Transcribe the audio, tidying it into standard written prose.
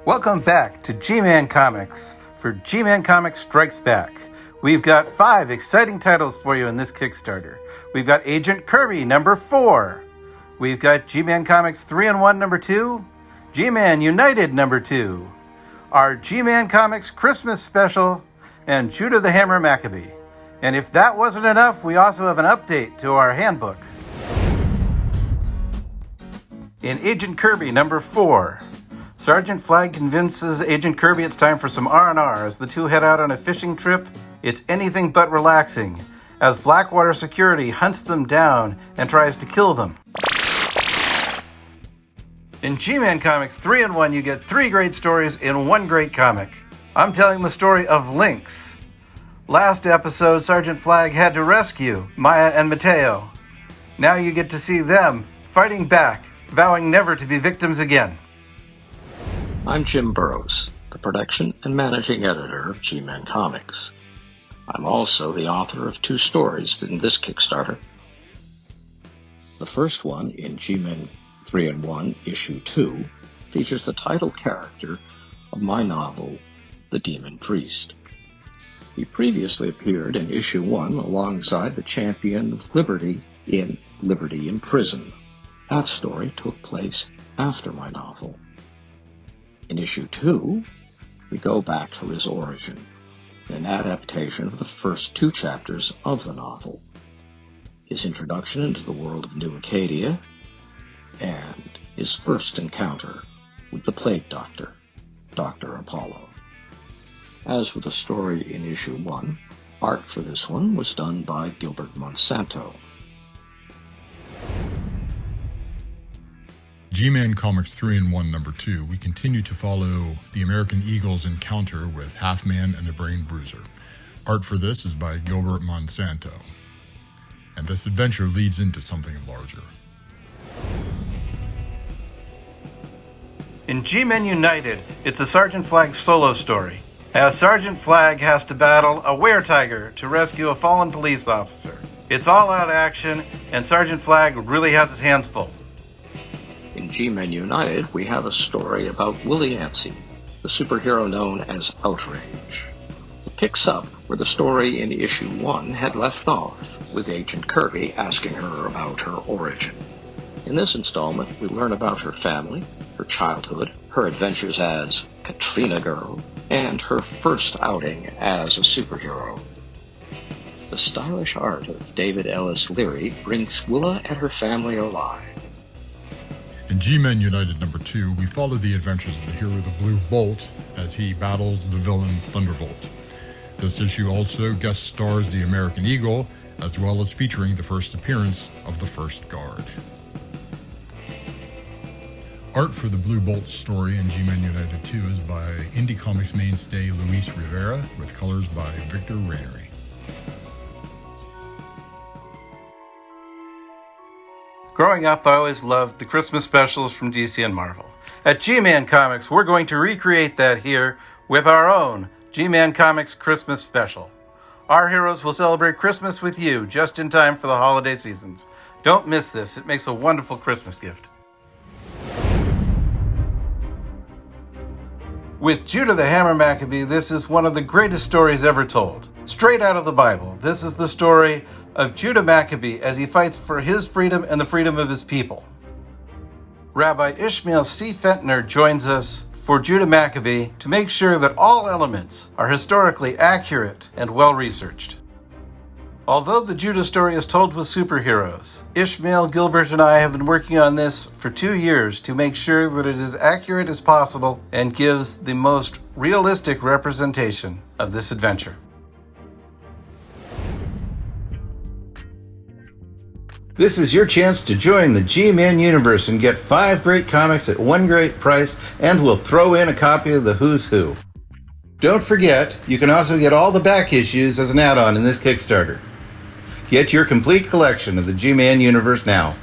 Welcome back to G-Man Comics for G-Man Comics Strikes Back. We've got 5 exciting titles for you in this Kickstarter. We've got Agent Kirby number 4. We've got G-Man Comics 3-in-1 number 2. G-Man United number 2. Our G-Man Comics Christmas special, and Judah the Hammer Maccabee. And if that wasn't enough, we also have an update to our handbook. In Agent Kirby number 4, Sergeant Flag convinces Agent Kirby it's time for some R&R. As the two head out on a fishing trip, it's anything but relaxing, as Blackwater security hunts them down and tries to kill them. In G-Man Comics 3-in-1, you get 3 great stories in 1 great comic. I'm telling the story of Lynx. Last episode, Sergeant Flag had to rescue Maya and Mateo. Now you get to see them fighting back, vowing never to be victims again. I'm Jim Burrows, the production and managing editor of G-Man Comics. I'm also the author of 2 stories in this Kickstarter. The first one, in G-Man 3-in-1, Issue 2, features the title character of my novel, The Demon Priest. He previously appeared in Issue 1 alongside the Champion of Liberty in Liberty in Prison. That story took place after my novel. In Issue 2, we go back to his origin, an adaptation of the first 2 chapters of the novel, his introduction into the world of New Acadia, and his first encounter with the Plague Doctor, Dr. Apollo. As with the story in Issue 1, art for this one was done by Gilbert Monsanto. G-Man Comics 3-in-1 number 2, we continue to follow the American Eagle's encounter with Half-Man and the Brain Bruiser. Art for this is by Gilbert Monsanto. And this adventure leads into something larger. In G-Men United, it's a Sergeant Flag solo story, as Sergeant Flag has to battle a were-tiger to rescue a fallen police officer. It's all-out action, and Sergeant Flag really has his hands full. In G-Men United, we have a story about Willie Yancey, the superhero known as Outrage. It picks up where the story in Issue 1 had left off, with Agent Kirby asking her about her origin. In this installment, we learn about her family, her childhood, her adventures as Katrina Girl, and her first outing as a superhero. The stylish art of David Ellis Leary brings Willa and her family alive. In G-Men United number 2, we follow the adventures of the hero the Blue Bolt as he battles the villain Thunderbolt. This issue also guest stars the American Eagle, as well as featuring the first appearance of the First Guard. Art for the Blue Bolt story in G-Men United 2 is by indie comics mainstay Luis Rivera, with colors by Victor Rainery. Growing up, I always loved the Christmas specials from DC and Marvel. At G-Man Comics, we're going to recreate that here with our own G-Man Comics Christmas special. Our heroes will celebrate Christmas with you just in time for the holiday seasons. Don't miss this. It makes a wonderful Christmas gift. With Judah the Hammer Maccabee, this is one of the greatest stories ever told. Straight out of the Bible, this is the story of Judah Maccabee as he fights for his freedom and the freedom of his people. Rabbi Ishmael C. Fentner joins us for Judah Maccabee to make sure that all elements are historically accurate and well-researched. Although the Judah story is told with superheroes, Ishmael, Gilbert, and I have been working on this for 2 years to make sure that it is as accurate as possible and gives the most realistic representation of this adventure. This is your chance to join the G-Man universe and get 5 great comics at 1 great price, and we'll throw in a copy of the Who's Who. Don't forget, you can also get all the back issues as an add-on in this Kickstarter. Get your complete collection of the G-Man universe now.